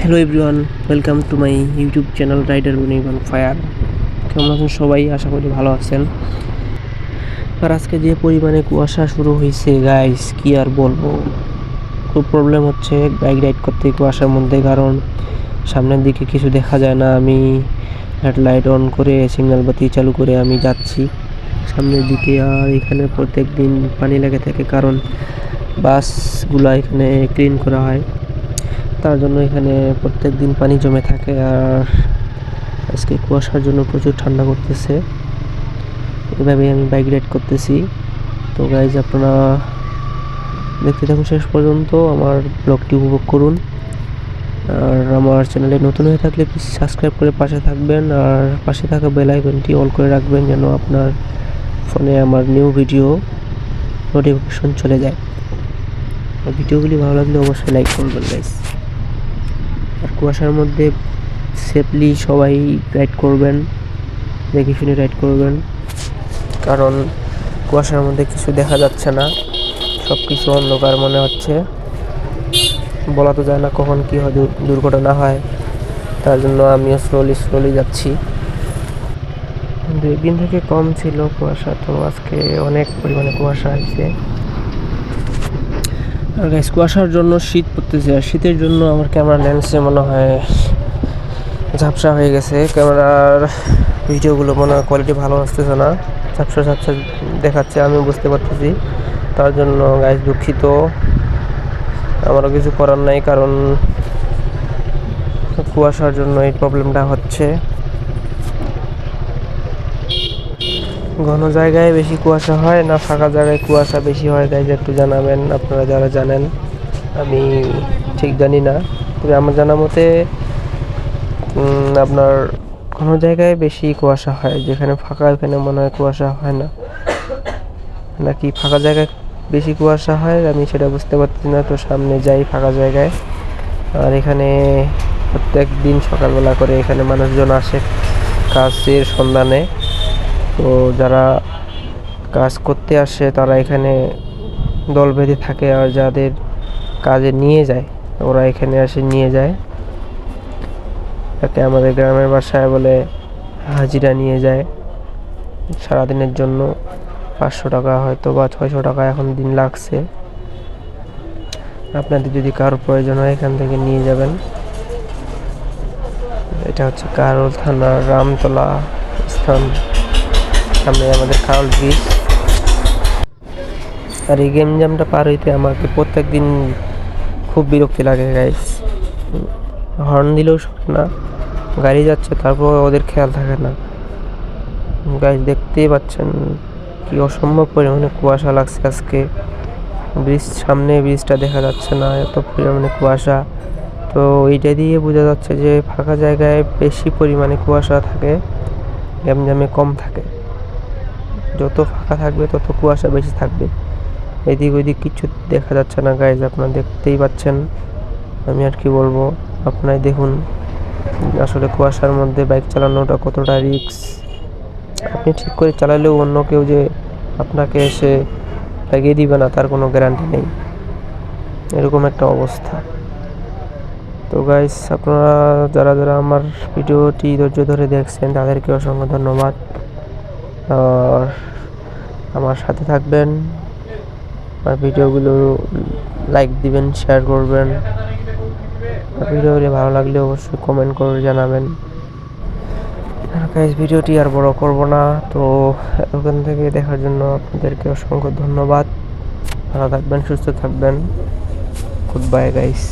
Hello everyone, welcome to my YouTube channel Rider Winning on Fire. কেমন আছেন সবাই? আশা করি ভালো আছেন। আর আজকে যে পরিমাণে কুয়াশা শুরু হয়েছে গাইস, কি আর বলবো, খুব প্রবলেম হচ্ছে বাইক রাইড করতে কুয়াশার মধ্যে, কারণ সামনের দিকে কিছু দেখা যায় না। আমি হেডলাইট অন করে সিগন্যাল বাতি চালু করে আমি যাচ্ছি সামনের দিকে। আর এখানে প্রত্যেক দিন পানি লেগে থাকে, কারণ বাসগুলো এখানে ক্লিন করা হয়, তার জন্য এখানে প্রত্যেক দিন পানি জমে থাকে। আর আজকে কুয়াশার জন্য প্রচুর ঠান্ডা করতেছে, এভাবেই আমি বাইক রাইড করতেছি। তো গাইজ, আপনারা দেখতে থাকুন শেষ পর্যন্ত, আমার ব্লগটি উপভোগ করুন। আর আমার চ্যানেলে নতুন হয়ে থাকলে প্লিজ সাবস্ক্রাইব করে পাশে থাকবেন, আর পাশে থাকা বেল আইকনটি অল করে রাখবেন, যেন আপনার ফোনে আমার নিউ ভিডিও নোটিফিকেশন চলে যায়। আর ভিডিওগুলি ভালো লাগলে অবশ্যই লাইক করবেন গাইজ। আর কুয়াশার মধ্যে সেফলি সবাই রাইড করবেন, দেখে শুনে রাইড করবেন, কারণ কুয়াশার মধ্যে কিছু দেখা যাচ্ছে না, সব কিছু অন্ধকার মনে হচ্ছে। বলা তো যায় না কখন কী হয়, দুর্ঘটনা হয়। তার জন্য আমিও স্লোলি যাচ্ছি। 2 দিন থেকে কম ছিল কুয়াশা, তো আজকে অনেক পরিমাণে কুয়াশা হয়েছে। আর গাইস, কুয়াশার জন্য শীত পড়তেছে, আর শীতের জন্য আমার ক্যামেরা লেন্সে মনে হয় ঝাপসা হয়ে গেছে। ক্যামেরার ভিডিওগুলো মনে হয় কোয়ালিটি ভালো আসতেছে না, ঝাপসা দেখাচ্ছে, আমি বুঝতে পারতেছি। তার জন্য গাইস দুঃখিত, আমারও কিছু করার নাই, কারণ কুয়াশার জন্য এই প্রবলেমটা হচ্ছে। ঘন জায়গায় বেশি কুয়াশা হয় না ফাঁকা জায়গায় কুয়াশা বেশি হয় গাইস? একটু জানাবেন আপনারা যারা জানেন। আমি ঠিক জানি না, তবে আমার জানা মতে আপনার কোনো জায়গায় বেশি কুয়াশা হয়, যেখানে ফাঁকা ওখানে মনে হয় কুয়াশা হয় না, নাকি ফাঁকা জায়গায় বেশি কুয়াশা হয়, আমি সেটা বুঝতে পারছি না। তো সামনে যাই ফাঁকা জায়গায়। আর এখানে প্রত্যেক দিন সকালবেলা করে এখানে মানুষজন আসে কাজের সন্ধানে। তো যারা কাজ করতে আসে তারা এখানে দল বেঁধে থাকে, আর যাদের কাজে নিয়ে যায় ওরা এখানে আসে নিয়ে যায়। তাকে আমাদের গ্রামের ভাষায় বলে হাজিরা নিয়ে যায়। সারাদিনের জন্য 500 টাকা হয়তো বা 600 টাকা এখন দিন লাগছে। আপনাদের যদি কারোর প্রয়োজন হয় এখান থেকে নিয়ে যাবেন। এটা হচ্ছে কারোল থানার রামতলা স্থান, সামনে আমাদের কারোল ব্রিজ। আর এই গেম জ্যামটা পার হইতে আমাকে প্রত্যেক দিন খুব বিরক্তি লাগে গাইস। হর্ন দিলেও শোনে না, গাড়ি যাচ্ছে তারপর ওদের খেয়াল থাকে না। গাইস দেখতেই পাচ্ছেন কি অসম্ভব পরিমাণে কুয়াশা লাগছে আজকে। ব্রিজটা দেখা যাচ্ছে না, এত পরিমাণে কুয়াশা। তো এইটা দিয়ে বোঝা যাচ্ছে যে ফাঁকা জায়গায় বেশি পরিমাণে কুয়াশা থাকে, জ্যামে কম থাকে। যত ফাঁকা থাকবে তত কুয়াশা বেশি থাকবে। এদিক ওইদিক কিছু দেখা যাচ্ছে না গাইজ, আপনারা দেখতেই পাচ্ছেন। আমি আর কি বলবো, আপনারাই দেখুন আসলে কুয়াশার মধ্যে বাইক চালানোটা কতটা রিস্ক। আপনি ঠিক করে চালালেও অন্য কেউ যে আপনাকে এসে লাগিয়ে দিবে না তার কোনো গ্যারান্টি নেই, এরকম একটা অবস্থা। তো গাইস, আপনারা যারা যারা আমার ভিডিওটি ধৈর্য ধরে দেখছেন তাদেরকে অসংখ্য ধন্যবাদ। আর আমার সাথে থাকবেন, আর ভিডিওগুলো লাইক দিবেন, শেয়ার করবেন। আর ভিডিওটি ভালো লাগলে অবশ্যই কমেন্ট করে জানাবেন। আর গাইস, ভিডিওটি আর বড় করব না, তো ওখান থেকে দেখার জন্য আপনাদেরকে অসংখ্য ধন্যবাদ। ভালো থাকবেন, সুস্থ থাকবেন। Good bye guys.